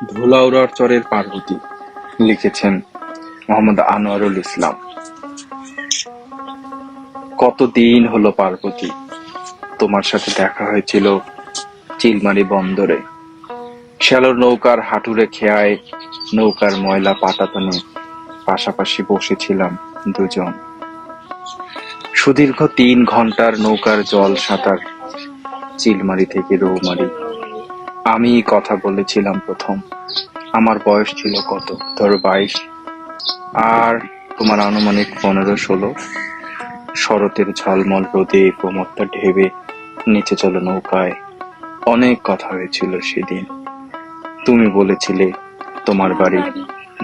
ধুলাউড়ার চরের পার্বতী। লিখেছেন মোহাম্মদ আনোয়ারুল ইসলাম। কতদিন হলো পার্বতী, তোমার সাথে দেখা হয়েছিল চিলমারি বন্দরে। শ্যালোর নৌকার হাঁটুরে খেয়ায় নৌকার ময়লা পাটাতনে পাশাপাশি বসেছিলাম দুজন। সুদীর্ঘ 3 ঘন্টার নৌকার জল সাঁতার, চিলমারি থেকে রৌমারি। আমি কথা বলেছিলাম প্রথম। আমার বয়স ছিল কত, ধরো 22, আর তোমার আনুমানিক 15-16। শরতের ঝলমল রোদে কোমরটা ঢেবে নিচে চলো নৌকায়। অনেক কথা হয়েছিল সেদিন। তুমি বলেছিলে তোমার বাড়ি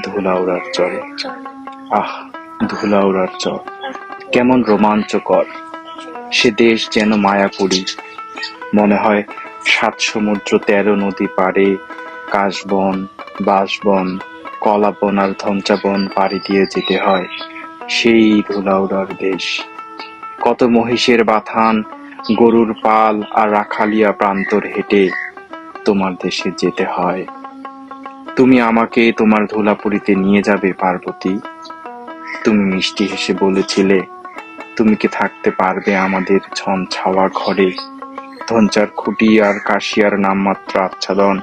ধুলাউড়ার চরে। আহ, ধুলাউড়ার চর কেমন রোমাঞ্চকর! সে দেশ যেন মায়াপুরী। মনে হয় 7 সমুদ্র 13 নদী পাড়ে কাশবন, বাঁশবন, কলাবন আর ধঞ্চাবন পাড়ি দিয়ে যেতে হয় সেই ধুলাউড়ার দেশ। কত মহিষের বাথান, গরুর পাল আর রাখালিয়া প্রান্তর হেঁটে তোমার দেশে যেতে হয়। তুমি আমাকে তোমার ধুলাপুরীতে নিয়ে যাবে পার্বতী। তুমি মিষ্টি হেসে বলেছিলে তুমি কি থাকতে পারবে আমাদের ছন ছাওয়া ঘরে। ধনচার খুঁটি আর কাশিয়ার নামমাত্র আচ্ছাদন।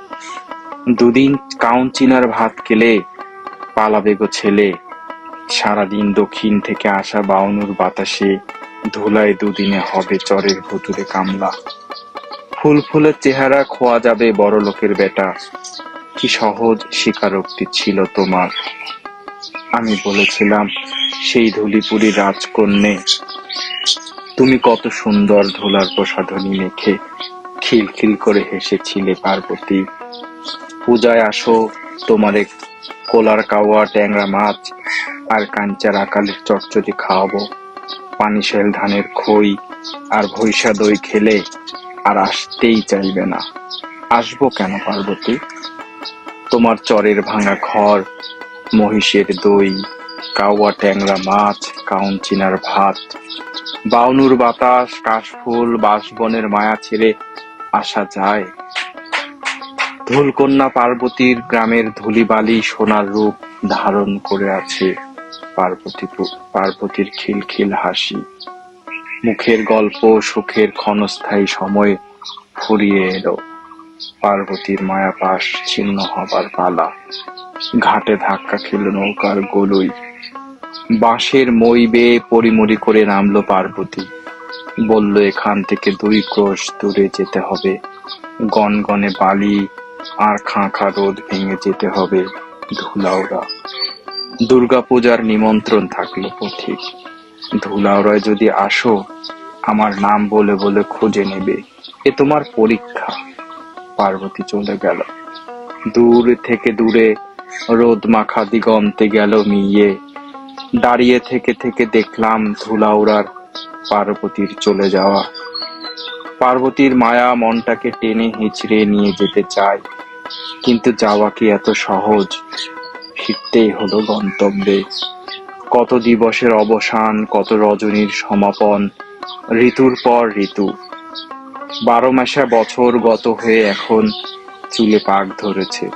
2 দিন কাউন্চিনার ভাত খেলে পালাবে গো ছেলে। সারাদিন দক্ষিণ থেকে আসা বাউনুর বাতাসে ধুলায় 2 দিনে হবে চরের ভুতুরে কামলা। ফুলের চেহারা খোয়া যাবে বড় লোকের বেটা। কি সহজ স্বীকারোক্তি ছিল তোমার। আমি বলেছিলাম সেই ধুলিপুরি রাজকন্যে। তুমি কত সুন্দর ধুলার প্রসাধনী মেখে খিলখিল করে হেসেছিলে পার্বতী। পূজায় আসো, তোমারে কোলার কাওয়া, ট্যাংরা মাছ আর কাঞ্চার আকালের চচ্চড়ি খাওয়াবো। পানিশেল ধানের খই আর ভৈসা দই খেলে আর আসতেই চাইবে না। আসবো কেন পার্বতী? তোমার চরের ভাঙা ঘর, মহিষের দই, কাওয়া ট্যাংরা মাছ, কাউনচিনার ভাত, বাউনুর বাতাস, কাশফুল, বাঁশবনের মায়া ছেড়ে আসা যায়? ধুলকন্যা পার্বতীর গ্রামের ধুলিবালি সোনার রূপ ধারণ করে আছে। পার্বতীর খিলখিল হাসি, মুখের গল্প, সুখের ক্ষণস্থায়ী সময় ফুরিয়ে এলো। পার্বতীর মায়াপাশ ছিন্ন হবার পালা। ঘাটে ধাক্কা খেল নৌকার গলুই। বাঁশের মই বেয়ে পরিমরি করে নামলো পার্বতী। বলল এখান থেকে 2 ক্রোশ দূরে যেতে হবে। গনগনে বালি আর খাঁ রোদ ভেঙে যেতে হবে ধুলাউড়া। দুর্গাপূজার নিমন্ত্রণ থাকলো পথিক। ধুলাউড়ায় যদি আসো, আমার নাম বলে বলে খুঁজে নেবে। এ তোমার পরীক্ষা। পার্বতী চলে গেল। দূর থেকে দূরে রোদ মাখা দিগন্তে গেল মিইয়ে। দাঁড়িয়ে থেকে থেকে দেখলাম ধুলাউড়ার পার্বতীর চলে যাওয়া। পার্বতীর মায়া মনটাকে টেনে হিঁচড়ে নিয়ে যেতে চায়, কিন্তু যাওয়া কি এত সহজ? ফিরতেই হলো গন্তব্যে। কত দিবসের অবসান, কত রজনীর সমাপন, ঋতুর পর ঋতু। 12 মাসে বছর গত হয়ে এখন চুলে পাক ধরেছে।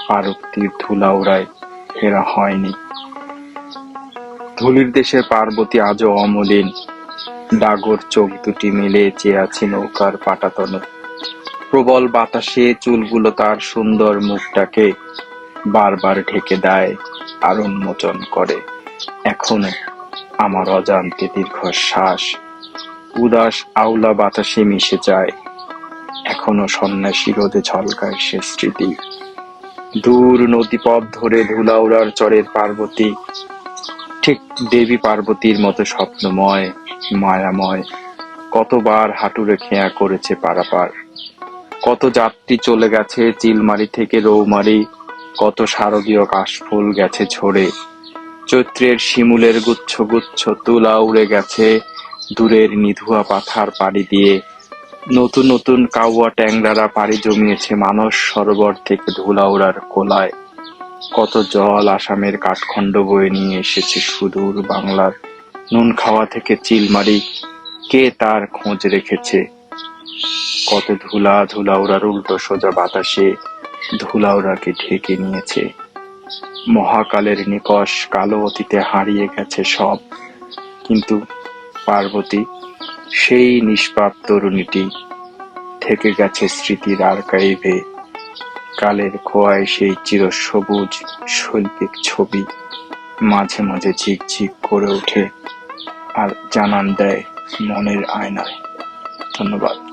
পার্বতীর ধুলাউড়ায় ফেরা হয়নি। ধুলির দেশের পার্বতী আজও অমলিন। ডাগর চোখ দুটি মেলে চেয়ে আছে নৌকার পাটাতনে। প্রবল বাতাসে চুলগুলো তার সুন্দর মুখটাকে বারবার ঢেকে দেয় আর উন্মোচন করে। এখনো আমার অজান্তে দীর্ঘশ্বাস উদাস আউলা বাতাসে মিশে যায়। এখনো সন্ন্যাসী রোদে ঝলকায় সে স্মৃতি। দূর নদীপথ ধরে ধুলাউড়ার চরের পার্বতী ঠিক দেবী পার্বতীর মতো স্বপ্নময়, মায়াময়। কতবার হাঁটুরে খেয়া করেছে পারাপার। কত যাত্রী চলে গেছে চিলমারি থেকে রৌমারি। কত শারদীয় কাশফুল গেছে ঝরে। চৈত্রের শিমুলের গুচ্ছ গুচ্ছ তুলা উড়ে গেছে দূরের নিধুয়া পাথার পাড়ি দিয়ে। নতুন নতুন কাউয়া ট্যাংরারা পাড়ি জমিয়েছে মানস সরোবর থেকে ধুলাউড়ার কোলায়। কত জল আসামের কাঠখণ্ড বয়ে নিয়ে এসেছে সুদূর বাংলার নুন খাওয়া থেকে চিলমারি। কে তার খোঁজ রেখেছে? কত ধুলাউড়ার উল্টো সোজা বাতাসে ধুলাওড়াকে ঢেকে নিয়েছে। মহাকালের নিকষ কালো অতীতে হারিয়ে গেছে সব, কিন্তু পার্বতী, সেই নিষ্পাপ তরুণীটি, থেকে গেছে স্মৃতির আর্কাইভে। কালের খোয়ায় সেই চিরসবুজ শৈল্পিক ছবি মাঝে মাঝে ঝিকঝিক করে ওঠে আর জানান দেয় মনের আয়নায়। ধন্যবাদ।